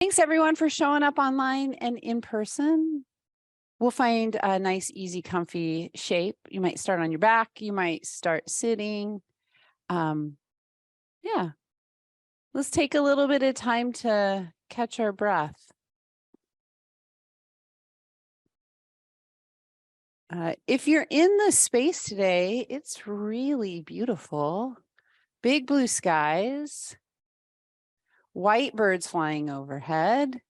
Thanks everyone for showing up online and in person. We'll find a nice, easy, comfy shape. You might start on your back. You might start sitting. Yeah. Let's take a little bit of time to catch our breath. If you're in the space today, it's really beautiful. Big blue skies, white birds flying overhead,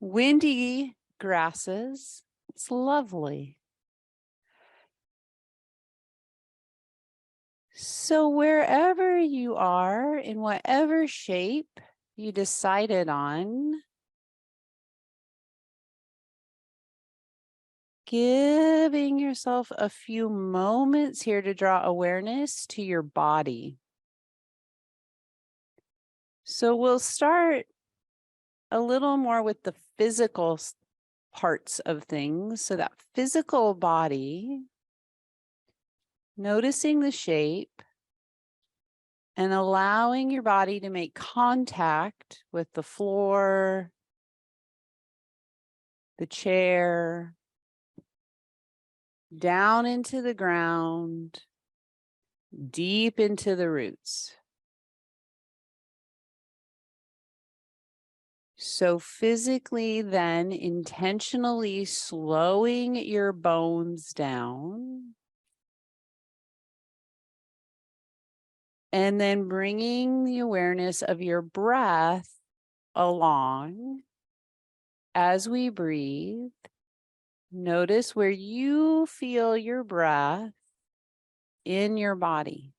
windy grasses. It's lovely. So wherever you are, in whatever shape you decided on, giving yourself a few moments here to draw awareness to your body. So we'll start a little more with the physical parts of things. So that physical body, noticing the shape and allowing your body to make contact with the floor, the chair, down into the ground, deep into the roots. So physically then intentionally slowing your bones down and then bringing the awareness of your breath along as we breathe. Notice where you feel your breath in your body.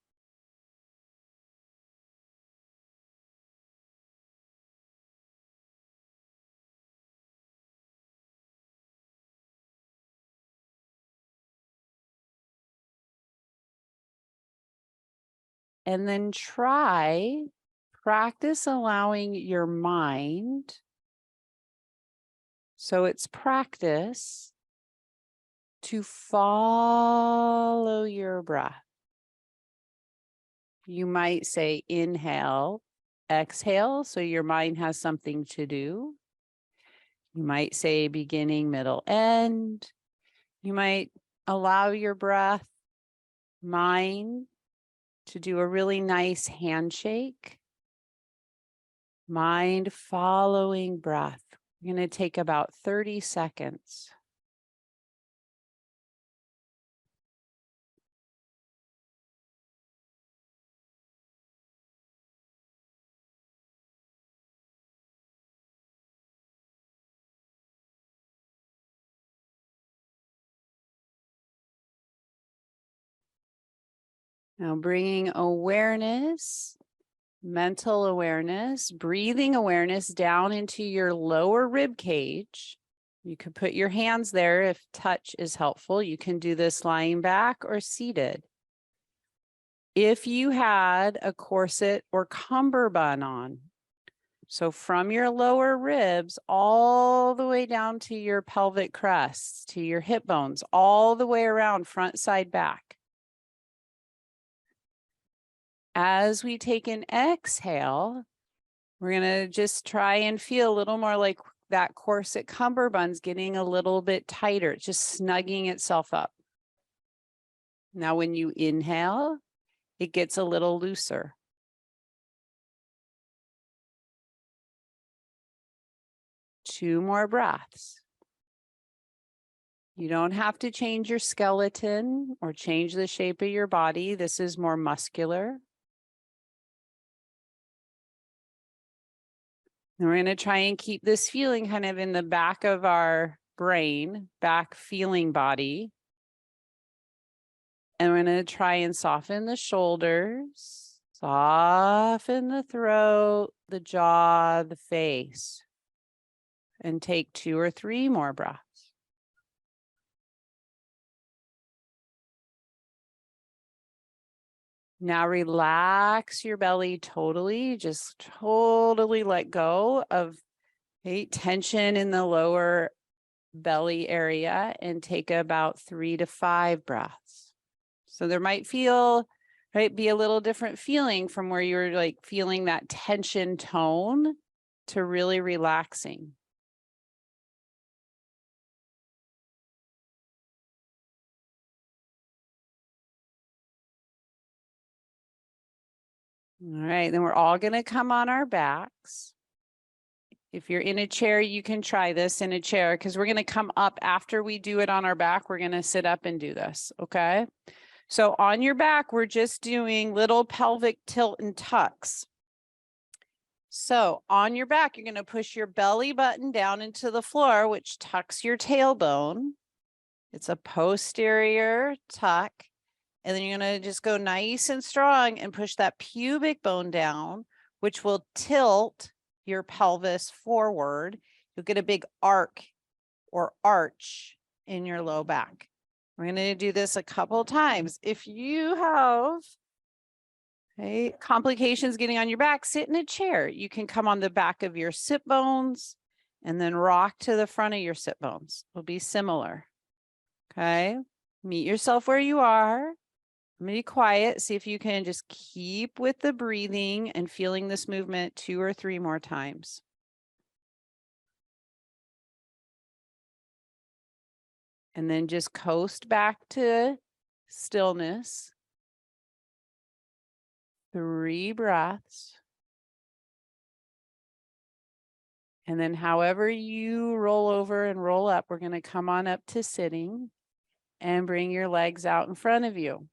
And then practice allowing your mind. So it's practice to follow your breath. You might say inhale, exhale, so your mind has something to do. You might say beginning, middle, end. You might allow your breath, mind, to do a really nice handshake. Mind following breath. We're going to take about 30 seconds. Now bringing awareness, mental awareness, breathing awareness down into your lower rib cage. You could put your hands there if touch is helpful. You can do this lying back or seated. If you had a corset or cummerbund on, so from your lower ribs all the way down to your pelvic crest, to your hip bones, all the way around, front, side, back. As we take an exhale, we're going to just try and feel a little more like that corset cummerbund's getting a little bit tighter, just snugging itself up. Now, when you inhale, it gets a little looser. Two more breaths. You don't have to change your skeleton or change the shape of your body. This is more muscular. And we're going to try and keep this feeling kind of in the back of our brain, back feeling body. And we're going to try and soften the shoulders, soften the throat, the jaw, the face. And take 2 or 3 more breaths. Now relax your belly totally, just totally let go of tension in the lower belly area and take about 3 to 5 breaths. So there might be a little different feeling from where you're like feeling that tension tone to really relaxing. All right, then we're all going to come on our backs. If you're in a chair, you can try this in a chair because we're going to come up after we do it on our back. We're going to sit up and do this, okay? So on your back, we're just doing little pelvic tilt and tucks. So on your back, you're going to push your belly button down into the floor, which tucks your tailbone. It's a posterior tuck. And then you're going to just go nice and strong and push that pubic bone down, which will tilt your pelvis forward. You'll get a big arc or arch in your low back. We're going to do this a couple times. If you have complications getting on your back, sit in a chair. You can come on the back of your sit bones and then rock to the front of your sit bones. It'll be similar. Okay. Meet yourself where you are. I'm going to be quiet. See if you can just keep with the breathing and feeling this movement 2 or 3 more times. And then just coast back to stillness. 3 breaths. And then however you roll over and roll up, we're going to come on up to sitting and bring your legs out in front of you.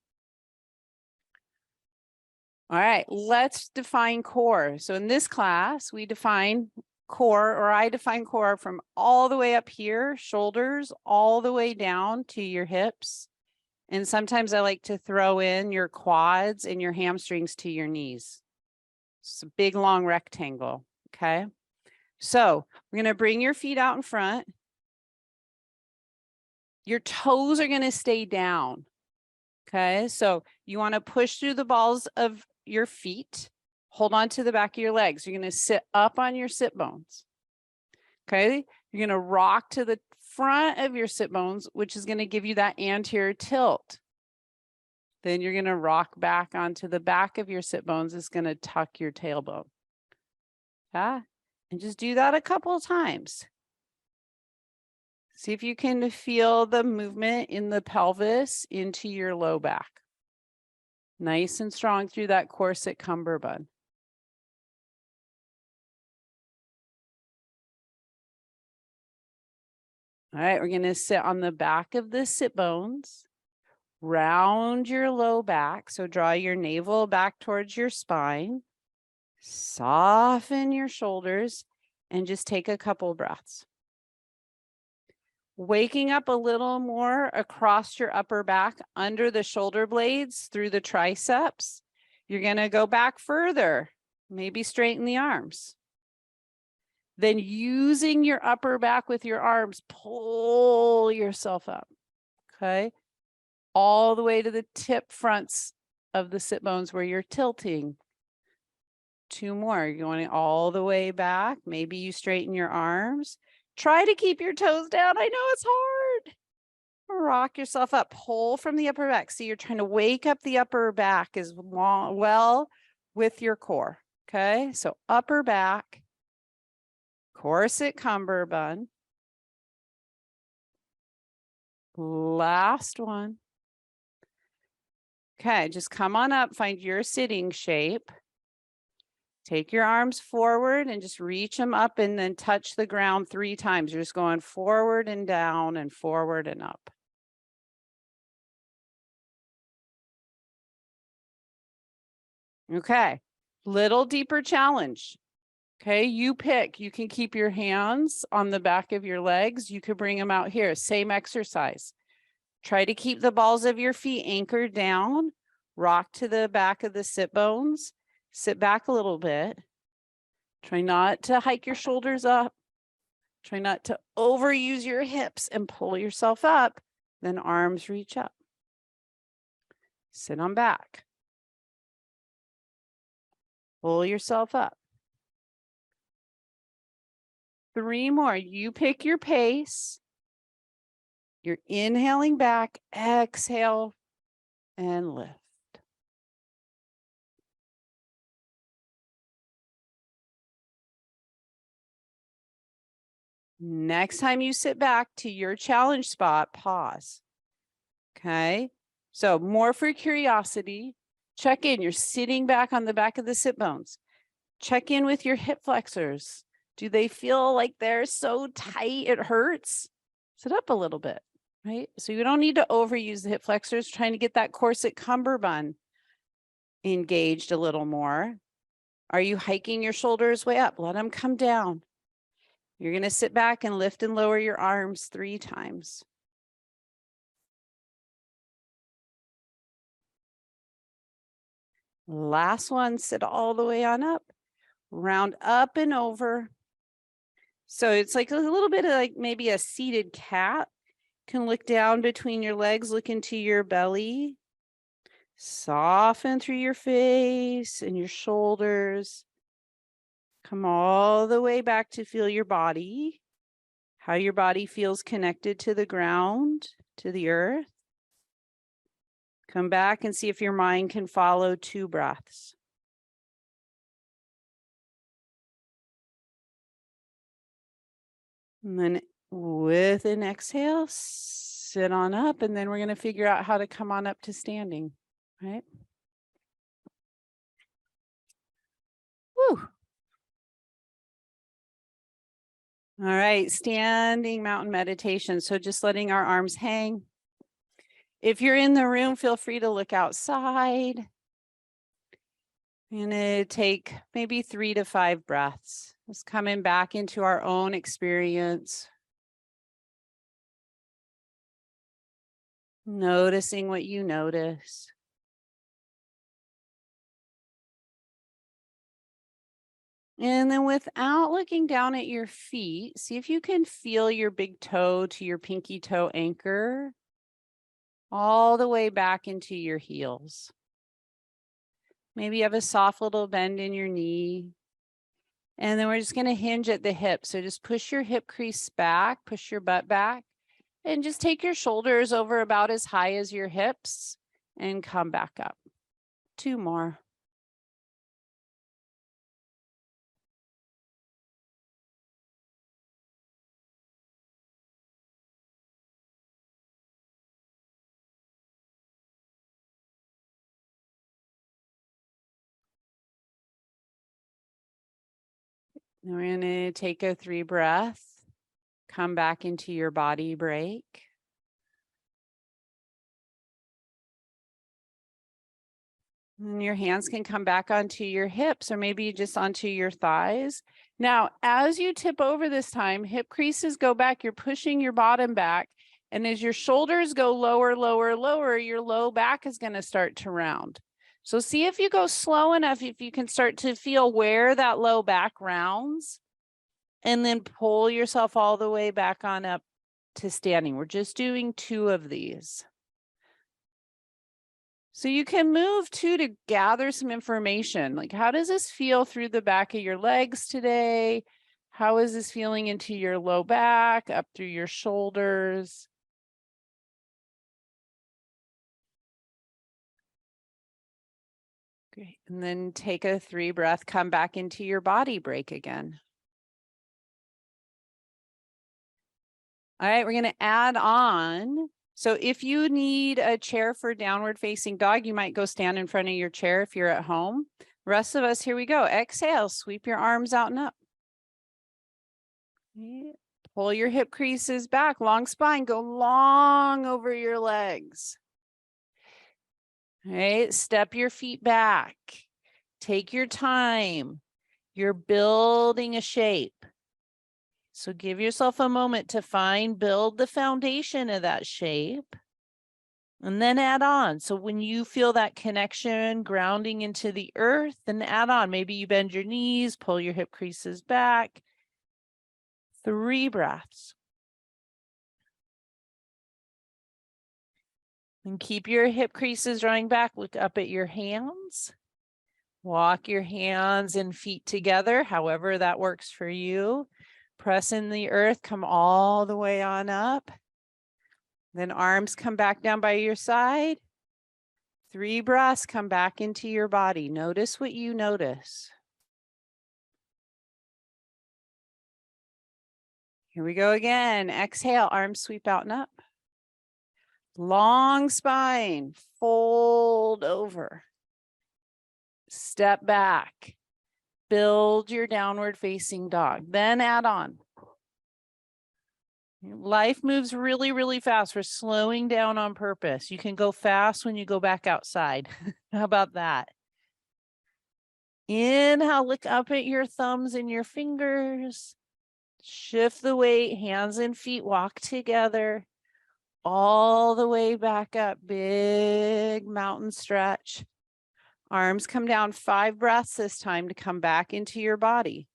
All right, let's define core. So in this class, we define core, or I define core from all the way up here, shoulders, all the way down to your hips. And sometimes I like to throw in your quads and your hamstrings to your knees. It's a big, long rectangle, okay? So we're gonna bring your feet out in front. Your toes are gonna stay down, okay? So you wanna push through the balls of your feet, hold on to the back of your legs. You're going to sit up on your sit bones. Okay. You're going to rock to the front of your sit bones, which is going to give you that anterior tilt. Then you're going to rock back onto the back of your sit bones. It's going to tuck your tailbone. Yeah. And just do that a couple of times. See if you can feel the movement in the pelvis into your low back. Nice and strong through that corset cummerbund. All right, we're going to sit on the back of the sit bones, round your low back. So draw your navel back towards your spine, soften your shoulders, and just take a couple breaths. Waking up a little more across your upper back, under the shoulder blades, through the triceps. You're going to go back further, maybe straighten the arms. Then using your upper back with your arms, pull yourself up, okay? All the way to the tip fronts of the sit bones where you're tilting. 2 more, you're going all the way back. Maybe you straighten your arms. Try to keep your toes down. I know it's hard. Rock yourself up, pull from the upper back. See, you're trying to wake up the upper back as well with your core, okay? So upper back, corset cummerbund. Last one. Okay, just come on up, find your sitting shape. Take your arms forward and just reach them up and then touch the ground 3 times. You're just going forward and down and forward and up. Okay, little deeper challenge. Okay, you pick. You can keep your hands on the back of your legs. You could bring them out here. Same exercise. Try to keep the balls of your feet anchored down. Rock to the back of the sit bones. Sit back a little bit. Try not to hike your shoulders up. Try not to overuse your hips and pull yourself up. Then arms reach up. Sit on back. Pull yourself up. 3 more. You pick your pace. You're inhaling back, exhale, and lift. Next time you sit back to your challenge spot, pause. Okay. So more for curiosity. Check in. You're sitting back on the back of the sit bones. Check in with your hip flexors. Do they feel like they're so tight it hurts? Sit up a little bit, right? So you don't need to overuse the hip flexors, trying to get that corset cummerbund engaged a little more. Are you hiking your shoulders way up? Let them come down. You're going to sit back and lift and lower your arms 3 times. Last one, sit all the way on up, round up and over. So it's like a little bit of like maybe a seated cat. Can look down between your legs, look into your belly. Soften through your face and your shoulders. Come all the way back to feel your body, how your body feels connected to the ground, to the earth. Come back and see if your mind can follow 2 breaths. And then with an exhale, sit on up, and then we're going to figure out how to come on up to standing, right? Woo. All right, standing mountain meditation. So just letting our arms hang. If you're in the room, feel free to look outside. I'm going to take maybe 3 to 5 breaths. Just coming back into our own experience. Noticing what you notice. And then without looking down at your feet, see if you can feel your big toe to your pinky toe anchor all the way back into your heels. Maybe you have a soft little bend in your knee. And then we're just going to hinge at the hip. So just push your hip crease back, push your butt back, and just take your shoulders over about as high as your hips and come back up. 2 more. Then we're going to take a 3 breath, come back into your body break. And your hands can come back onto your hips or maybe just onto your thighs. Now, as you tip over this time, hip creases go back, you're pushing your bottom back. And as your shoulders go lower, lower, lower, your low back is going to start to round. So see if you go slow enough, if you can start to feel where that low back rounds, and then pull yourself all the way back on up to standing. We're just doing 2 of these. So you can move too to gather some information. Like, how does this feel through the back of your legs today? How is this feeling into your low back, up through your shoulders? Great. And then take a 3 breath, come back into your body break again. All right, we're going to add on. So if you need a chair for downward facing dog, you might go stand in front of your chair if you're at home. Rest of us, here we go. Exhale, sweep your arms out and up. Pull your hip creases back, long spine, go long over your legs. All right, step your feet back. Take your time. You're building a shape. So give yourself a moment to build the foundation of that shape. And then add on. So when you feel that connection grounding into the earth, then add on. Maybe you bend your knees, pull your hip creases back. 3 breaths. And keep your hip creases drawing back. Look up at your hands. Walk your hands and feet together, however that works for you. Press in the earth, come all the way on up. Then arms come back down by your side. 3 breaths, come back into your body. Notice what you notice. Here we go again. Exhale, arms sweep out and up. Long spine, fold over. Step back. Build your downward facing dog. Then add on. Life moves really, really fast. We're slowing down on purpose. You can go fast when you go back outside. How about that? Inhale, look up at your thumbs and your fingers. Shift the weight, hands and feet walk together. All the way back up, big mountain stretch. Arms come down, 5 breaths this time to come back into your body.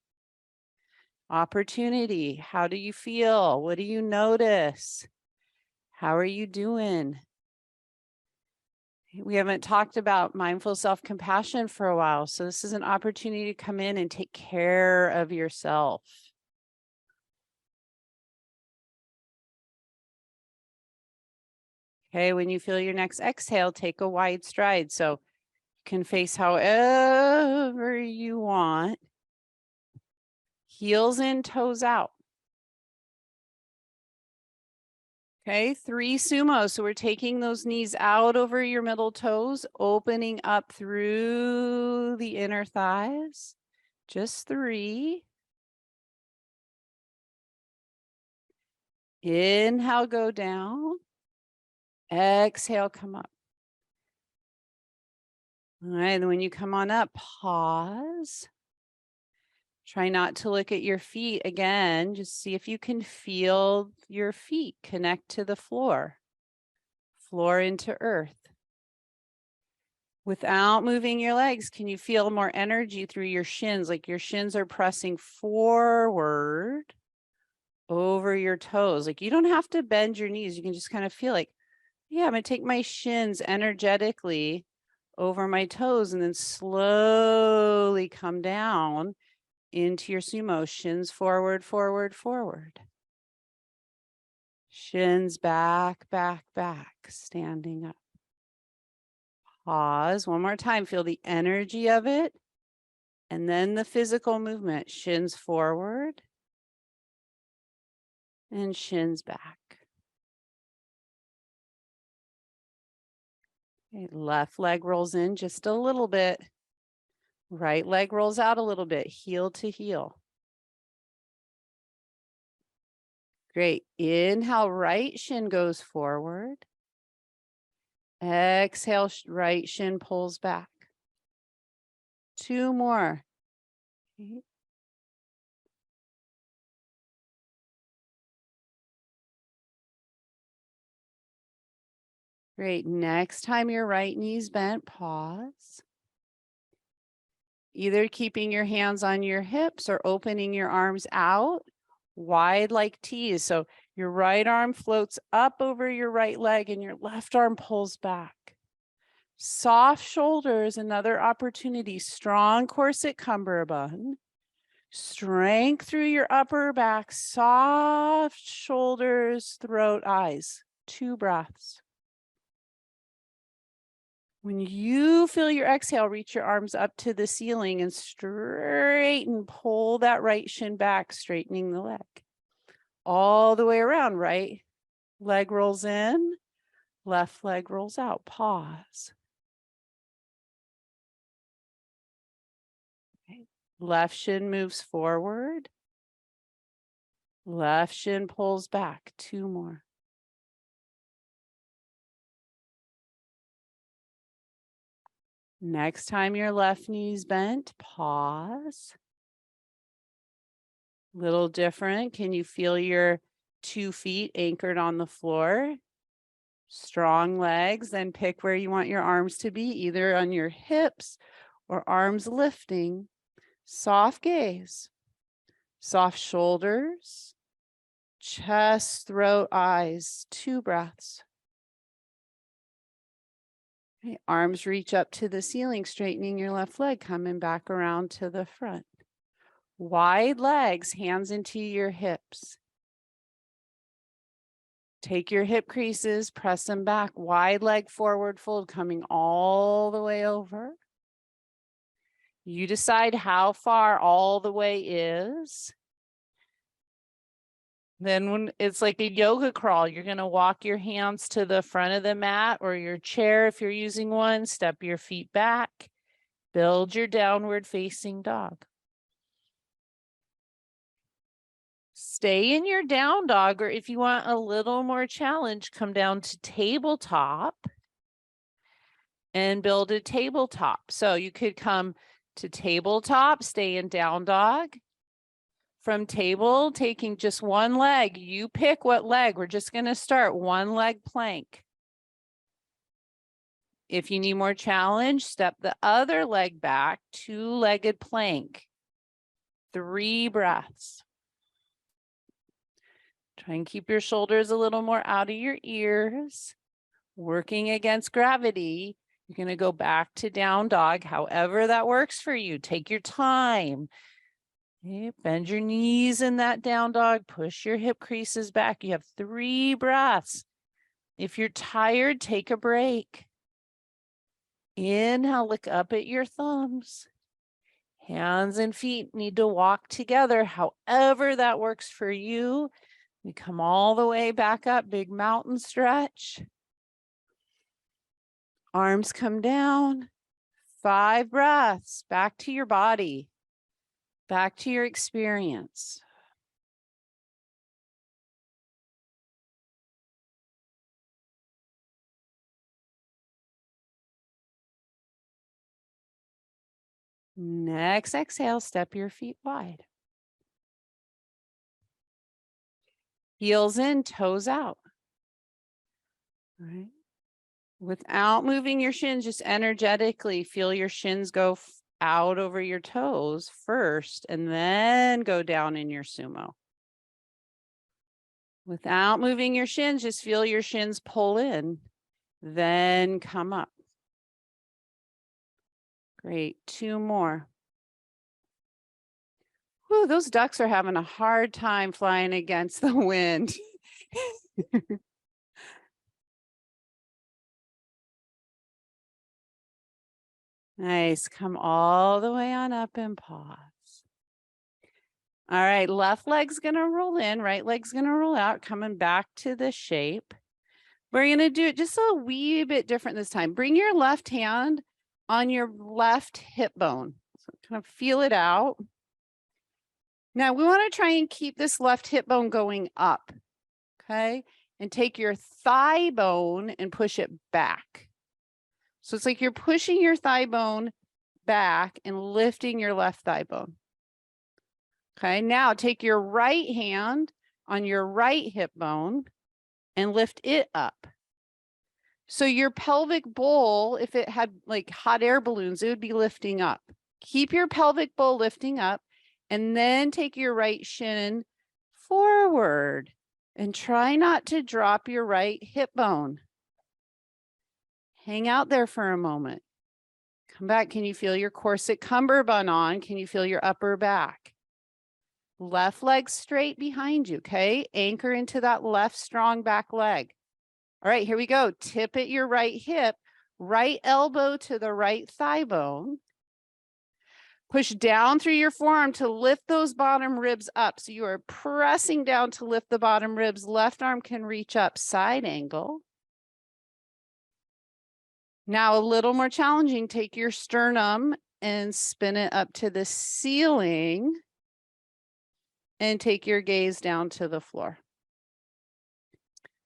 Opportunity, how do you feel? What do you notice? How are you doing? We haven't talked about mindful self-compassion for a while, so this is an opportunity to come in and take care of yourself. Okay, when you feel your next exhale, take a wide stride. So you can face however you want. Heels in, toes out. Okay, 3 sumo. So we're taking those knees out over your middle toes, opening up through the inner thighs. Just 3. Inhale, go down. Exhale, come up. All right, and when you come on up, pause. Try not to look at your feet again. Just see if you can feel your feet connect to the floor. Floor into earth. Without moving your legs, can you feel more energy through your shins? Like your shins are pressing forward over your toes. Like you don't have to bend your knees. You can just kind of feel like, yeah, I'm going to take my shins energetically over my toes and then slowly come down into your sumo. Shins forward, forward, forward. Shins back, back, back, standing up. Pause one more time. Feel the energy of it. And then the physical movement. Shins forward and shins back. Okay, left leg rolls in just a little bit. Right leg rolls out a little bit, heel to heel. Great. Inhale, right shin goes forward. Exhale, right shin pulls back. 2 more. Okay. Great. Next time your right knee's bent, pause. Either keeping your hands on your hips or opening your arms out wide like T's. So your right arm floats up over your right leg and your left arm pulls back. Soft shoulders, another opportunity. Strong corset cummerbund. Strength through your upper back. Soft shoulders, throat, eyes. 2 breaths. When you feel your exhale, reach your arms up to the ceiling and straighten, pull that right shin back, straightening the leg. All the way around, right leg rolls in, left leg rolls out. Pause. Okay. Left shin moves forward. Left shin pulls back. 2 more. Next time your left knee's bent, pause. Little different. Can you feel your 2 feet anchored on the floor? Strong legs, then pick where you want your arms to be, either on your hips or arms lifting. Soft gaze, soft shoulders, chest, throat, eyes. 2 breaths. Okay, arms reach up to the ceiling, straightening your left leg, coming back around to the front. Wide legs, hands into your hips. Take your hip creases, press them back, wide leg forward fold, coming all the way over. You decide how far all the way is. Then when it's like a yoga crawl, you're going to walk your hands to the front of the mat or your chair if you're using one, step your feet back, build your downward facing dog. Stay in your down dog, or if you want a little more challenge, come down to tabletop and build a tabletop. So you could come to tabletop, stay in down dog. From table, taking just one leg. You pick what leg. We're just going to start one leg plank. If you need more challenge, step the other leg back, two-legged plank. 3 breaths. Try and keep your shoulders a little more out of your ears. Working against gravity. You're going to go back to down dog, however that works for you. Take your time. Okay, bend your knees in that down dog. Push your hip creases back. You have 3 breaths. If you're tired, take a break. Inhale, look up at your thumbs. Hands and feet need to walk together, however that works for you. We come all the way back up, big mountain stretch. Arms come down. 5 breaths, back to your body, back to your experience. Next exhale, step your feet wide. Heels in, toes out. All right. Without moving your shins, just energetically feel your shins go out over your toes first, and then go down in your sumo. Without moving your shins, just feel your shins pull in, then come up. Great, 2 more. Whew, those ducks are having a hard time flying against the wind. Nice, come all the way on up and pause. All right, left leg's gonna roll in, right leg's gonna roll out, coming back to the shape. We're gonna do it just a wee bit different this time. Bring your left hand on your left hip bone. So kind of feel it out. Now we wanna try and keep this left hip bone going up, okay? And take your thigh bone and push it back. So it's like you're pushing your thigh bone back and lifting your left thigh bone. Okay, now take your right hand on your right hip bone and lift it up. So your pelvic bowl, if it had like hot air balloons, it would be lifting up. Keep your pelvic bowl lifting up, and then take your right shin forward and try not to drop your right hip bone. Hang out there for a moment. Come back. Can you feel your corset cummerbund on? Can you feel your upper back? Left leg straight behind you, okay? Anchor into that left strong back leg. All right, here we go. Tip at your right hip, right elbow to the right thigh bone. Push down through your forearm to lift those bottom ribs up. So you are pressing down to lift the bottom ribs. Left arm can reach up, side angle. Now a little more challenging, take your sternum and spin it up to the ceiling and take your gaze down to the floor.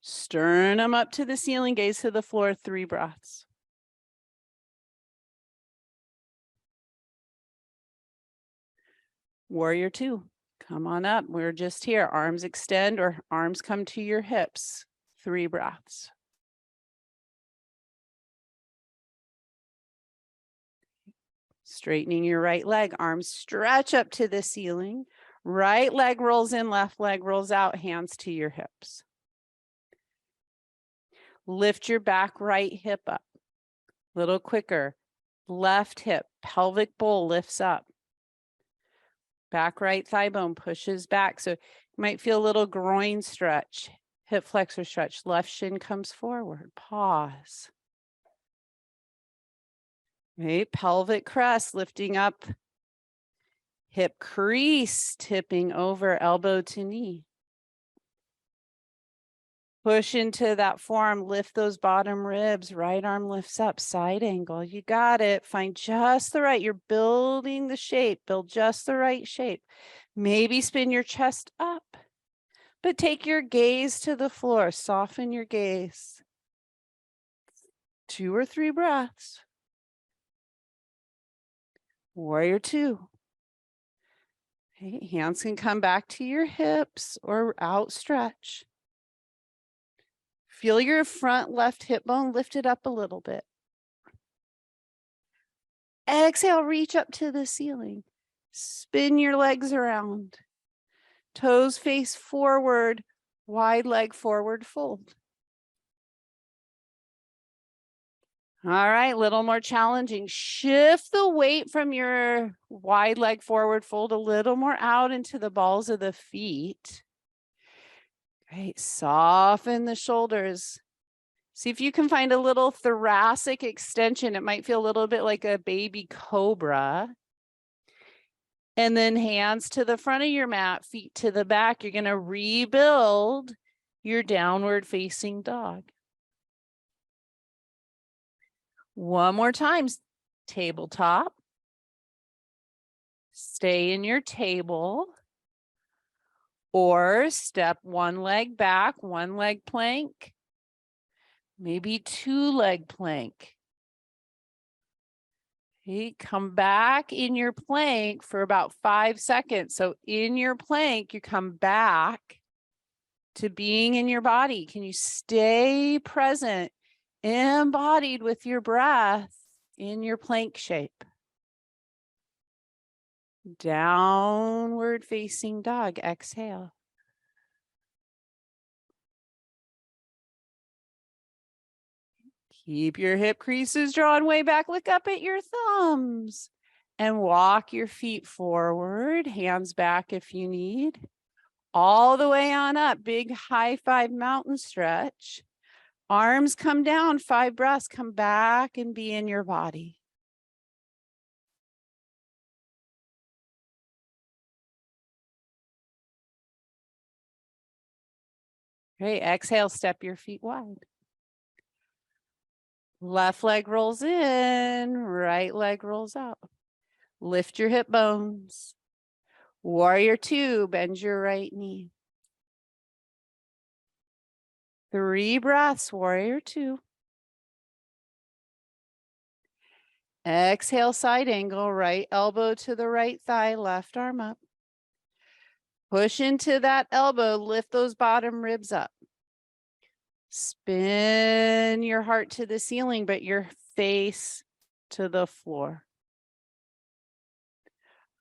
Sternum up to the ceiling, gaze to the floor, 3 breaths. Warrior 2, come on up. We're just here. Arms extend or arms come to your hips, 3 breaths. Straightening your right leg, arms stretch up to the ceiling. Right leg rolls in, left leg rolls out, hands to your hips. Lift your back right hip up. A little quicker. Left hip, pelvic bowl lifts up. Back right thigh bone pushes back. So you might feel a little groin stretch, hip flexor stretch. Left shin comes forward. Pause. Right, pelvic crest lifting up. Hip crease tipping over elbow to knee. Push into that forearm, lift those bottom ribs, right arm lifts up, side angle. You got it. Find just the right, you're building the shape, build just the right shape. Maybe spin your chest up, but take your gaze to the floor, soften your gaze. 2 or 3 breaths. Warrior 2. Okay, hands can come back to your hips or outstretch. Feel your front left hip bone lifted up a little bit. Exhale, reach up to the ceiling. Spin your legs around. Toes face forward, wide leg forward fold. All right, a little more challenging. Shift the weight from your wide leg forward fold a little more out into the balls of the feet. Great, soften the shoulders. See if you can find a little thoracic extension. It might feel a little bit like a baby cobra. And then hands to the front of your mat, feet to the back. You're going to rebuild your downward facing dog. One more time, tabletop. Stay in your table. Or step one leg back, one leg plank. Maybe 2-leg plank. Okay, come back in your plank for about 5 seconds. So in your plank, you come back to being in your body. Can you stay present, embodied with your breath in your plank shape? Downward facing dog, exhale. Keep your hip creases drawn way back. Look up at your thumbs and walk your feet forward. Hands back if you need. All the way on up. Big high 5 mountain stretch. Arms come down, 5 breaths. Come back and be in your body. Great. Exhale, step your feet wide. Left leg rolls in, right leg rolls out. Lift your hip bones. Warrior 2, bend your right knee. 3 breaths, warrior 2. Exhale, side angle, right elbow to the right thigh, left arm up. Push into that elbow, lift those bottom ribs up. Spin your heart to the ceiling, but your face to the floor.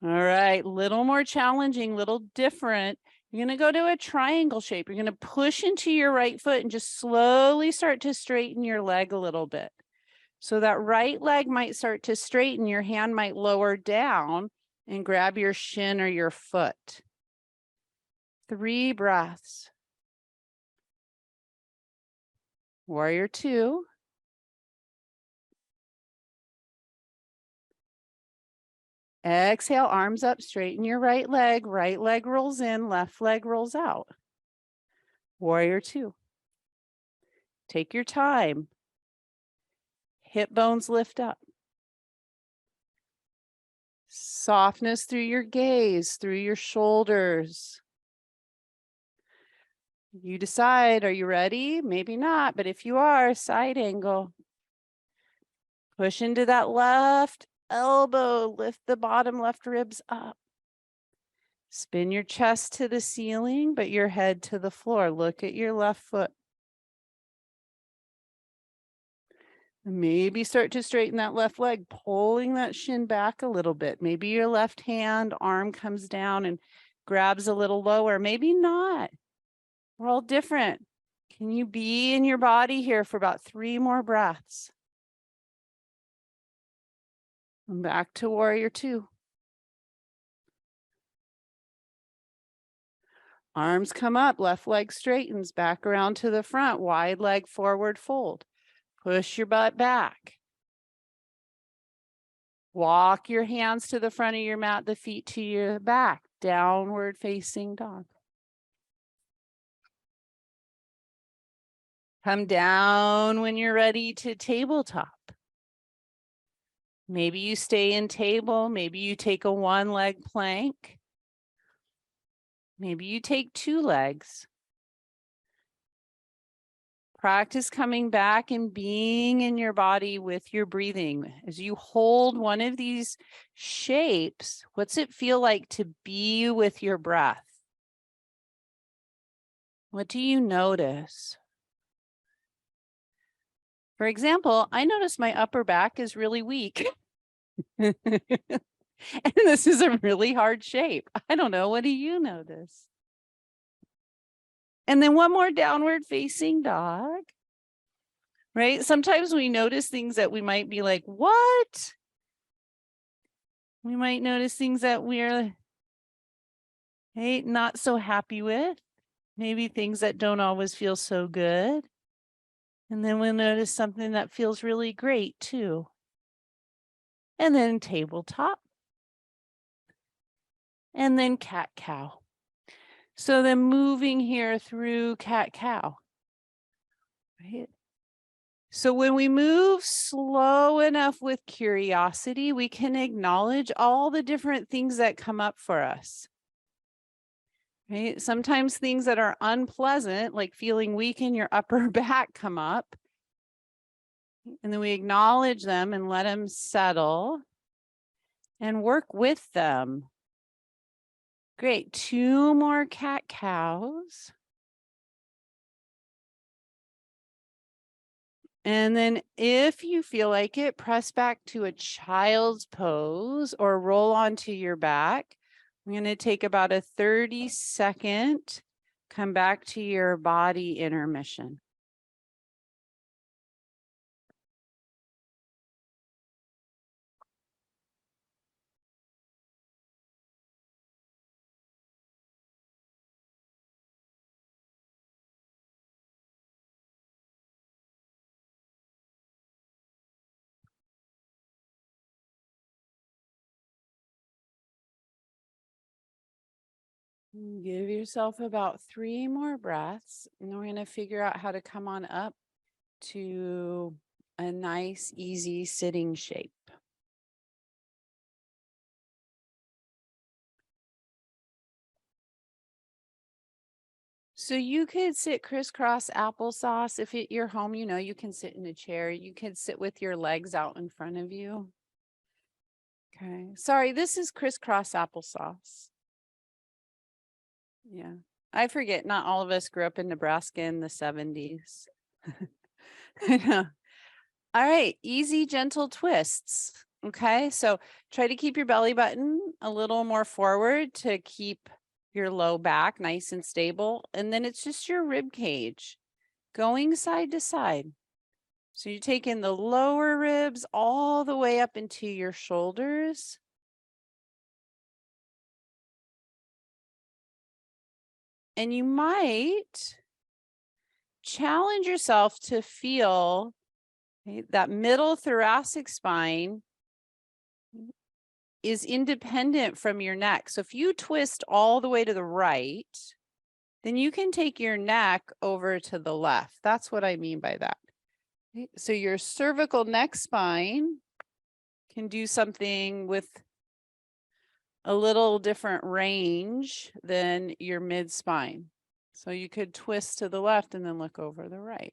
All right, little more challenging, little different. You're going to go to a triangle shape. You're going to push into your right foot and just slowly start to straighten your leg a little bit. So that right leg might start to straighten. Your hand might lower down and grab your shin or your foot. 3 breaths. Warrior 2. Exhale, arms up, straighten your right leg rolls in, left leg rolls out. Warrior 2. Take your time. Hip bones lift up. Softness through your gaze, through your shoulders. You decide, are you ready? Maybe not, but if you are, side angle. Push into that left elbow, lift the bottom left ribs up. Spin your chest to the ceiling, but your head to the floor. Look at your left foot. Maybe start to straighten that left leg, pulling that shin back a little bit. Maybe your left hand, arm comes down and grabs a little lower. Maybe not. We're all different. Can you be in your body here for about 3 more breaths? And back to warrior 2. Arms come up, left leg straightens, back around to the front, wide leg forward fold. Push your butt back. Walk your hands to the front of your mat, the feet to your back, downward facing dog. Come down when you're ready to tabletop. Maybe you stay in table. Maybe you take a one-leg plank. Maybe you take 2 legs. Practice coming back and being in your body with your breathing. As you hold one of these shapes, what's it feel like to be with your breath? What do you notice? For example, I notice my upper back is really weak. And this is a really hard shape. I don't know. What do you notice? And then one more downward facing dog. Right? Sometimes we notice things that we might be like, what? We might notice things that we're not so happy with. Maybe things that don't always feel so good. And then we'll notice something that feels really great too. And then tabletop. And then cat-cow. So then moving here through cat-cow. Right? So when we move slow enough with curiosity, we can acknowledge all the different things that come up for us. Right? Sometimes things that are unpleasant, like feeling weak in your upper back, come up. And then we acknowledge them and let them settle and work with them. Great. 2 more cat-cows. And then if you feel like it, press back to a child's pose or roll onto your back. I'm going to take about a 30-second, come back to your body intermission. Give yourself about 3 more breaths, and then we're going to figure out how to come on up to a nice, easy sitting shape. So you could sit crisscross applesauce. If at your home, you can sit in a chair. You could sit with your legs out in front of you. Okay. Sorry, this is crisscross applesauce. Yeah. I forget, not all of us grew up in Nebraska in the 70s. All right, easy, gentle twists. Okay, so try to keep your belly button a little more forward to keep your low back nice and stable. And then it's just your rib cage going side to side. So you take in the lower ribs all the way up into your shoulders. And you might challenge yourself to feel that middle thoracic spine is independent from your neck. So if you twist all the way to the right, then you can take your neck over to the left. That's what I mean by that. So your cervical neck spine can do something with a little different range than your mid spine. So you could twist to the left and then look over the right.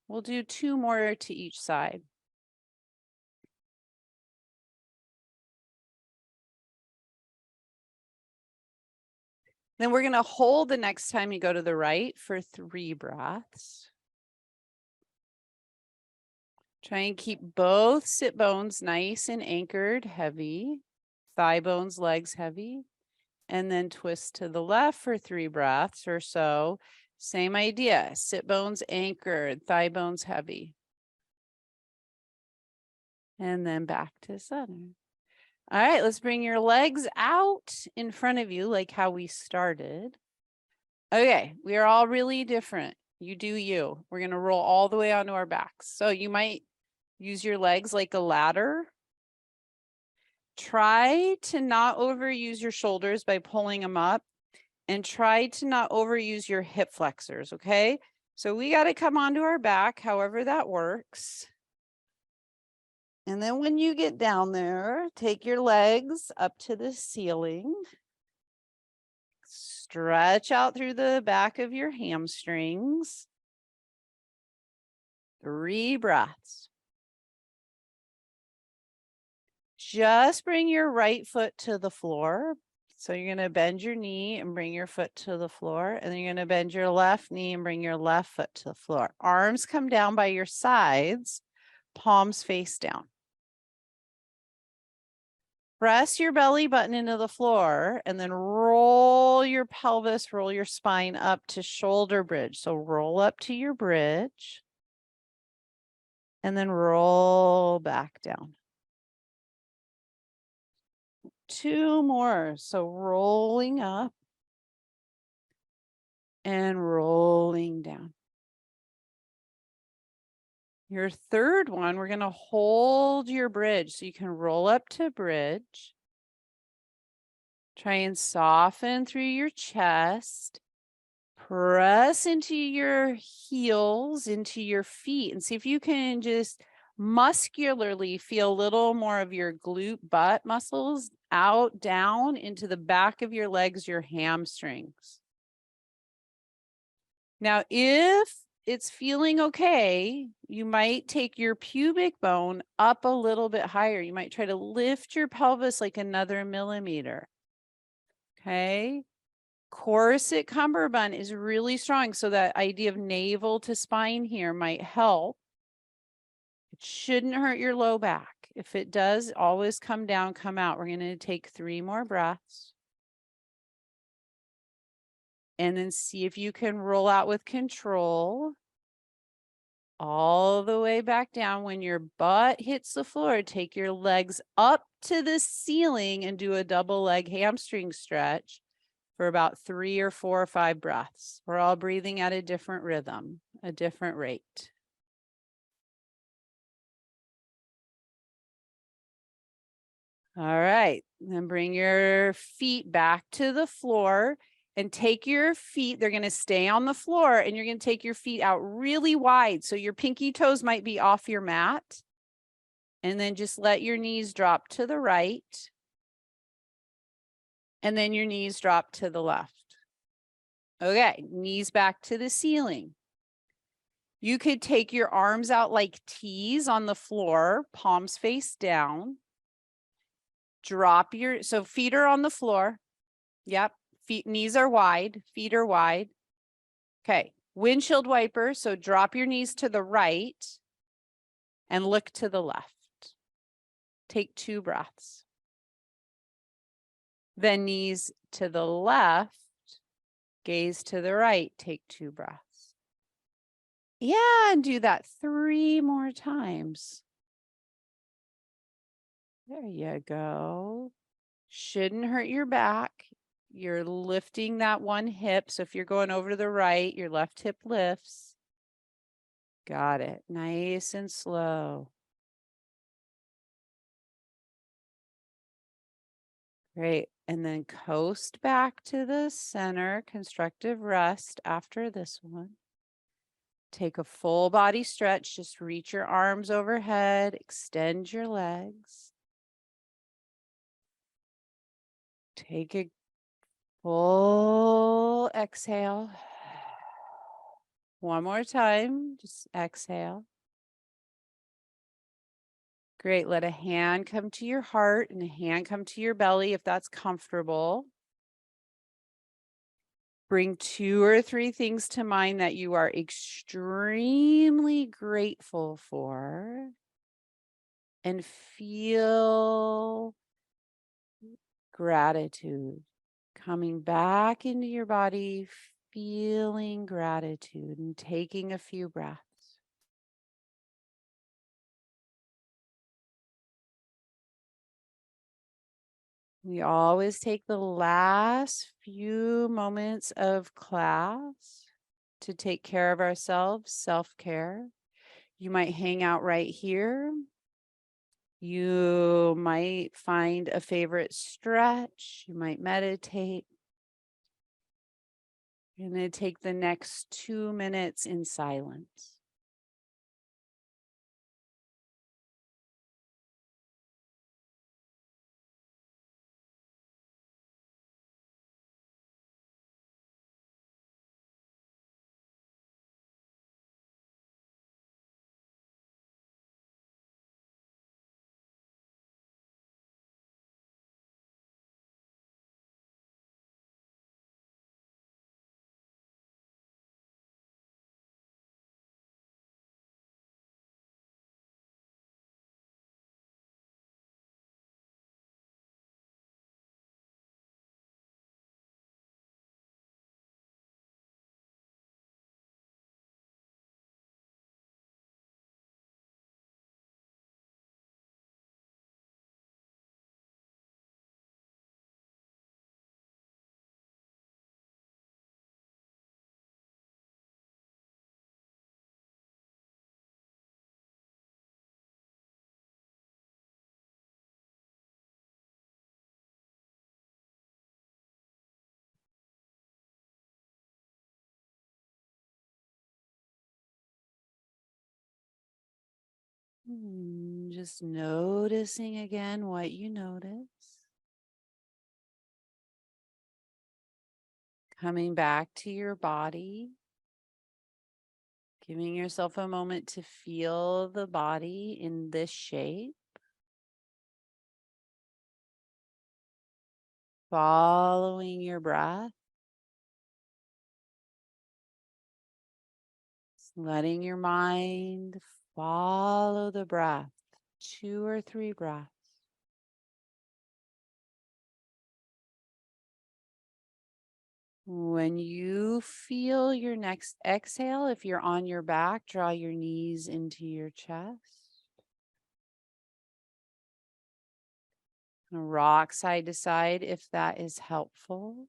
We'll do 2 more to each side. Then we're going to hold the next time you go to the right for 3 breaths. Try and keep both sit bones nice and anchored, heavy. Thigh bones, legs heavy. And then twist to the left for 3 breaths or so. Same idea, sit bones anchored, thigh bones heavy. And then back to center. All right, let's bring your legs out in front of you like how we started. Okay, we are all really different. You do you. We're going to roll all the way onto our backs. So you might use your legs like a ladder. Try to not overuse your shoulders by pulling them up, and try to not overuse your hip flexors, okay? So we got to come onto our back, however that works. And then when you get down there, take your legs up to the ceiling. Stretch out through the back of your hamstrings. 3 breaths. Just bring your right foot to the floor. So you're going to bend your knee and bring your foot to the floor. And then you're going to bend your left knee and bring your left foot to the floor. Arms come down by your sides, palms face down. Press your belly button into the floor and then roll your pelvis, roll your spine up to shoulder bridge. So roll up to your bridge and then roll back down. 2 more. So rolling up and rolling down. Your third one, we're going to hold your bridge. So you can roll up to bridge. Try and soften through your chest. Press into your heels, into your feet, and see if you can just muscularly feel a little more of your glute butt muscles out, down into the back of your legs, your hamstrings. Now, if it's feeling okay, you might take your pubic bone up a little bit higher. You might try to lift your pelvis like another millimeter. Okay. Corset cummerbund is really strong. So that idea of navel to spine here might help. It shouldn't hurt your low back. If it does, always come down, come out. We're going to take 3 more breaths. And then see if you can roll out with control. All the way back down. When your butt hits the floor, take your legs up to the ceiling and do a double leg hamstring stretch for about 3 or 4 or 5 breaths. We're all breathing at a different rhythm, a different rate. All right, then bring your feet back to the floor and take your feet, they're going to stay on the floor, and you're going to take your feet out really wide. So your pinky toes might be off your mat. And then just let your knees drop to the right. And then your knees drop to the left. Okay, knees back to the ceiling. You could take your arms out like T's on the floor, palms face down. Drop your, so feet are on the floor. Yep, feet, knees are wide, feet are wide. Okay, windshield wiper, so drop your knees to the right and look to the left. Take 2 breaths. Then knees to the left, gaze to the right, take 2 breaths. Yeah, and do that 3 more times. There you go. Shouldn't hurt your back. You're lifting that one hip. So if you're going over to the right, your left hip lifts. Got it. Nice and slow. Great. And then coast back to the center, constructive rest after this one. Take a full body stretch. Just reach your arms overhead, extend your legs. Take a full exhale. One more time, just exhale. Great, let a hand come to your heart and a hand come to your belly if that's comfortable. Bring 2 or 3 things to mind that you are extremely grateful for. And feel gratitude coming back into your body, feeling gratitude and taking a few breaths. We always take the last few moments of class to take care of ourselves, self-care. You might hang out right here. You might find a favorite stretch. You might meditate. We're going to take the next 2 minutes in silence. Just noticing again what you notice. Coming back to your body. Giving yourself a moment to feel the body in this shape. Following your breath. Letting your mind follow the breath. 2 or 3 breaths. When you feel your next exhale, if you're on your back, draw your knees into your chest. Rock side to side if that is helpful.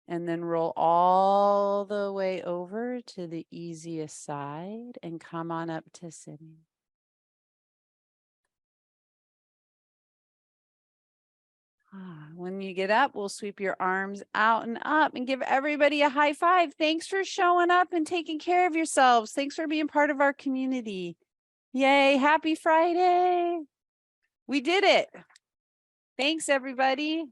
And then roll all the way over to the easiest side and come on up to sitting. When you get up, we'll sweep your arms out and up and give everybody a high five. Thanks for showing up and taking care of yourselves. Thanks for being part of our community. Yay, happy Friday. We did it. Thanks, everybody.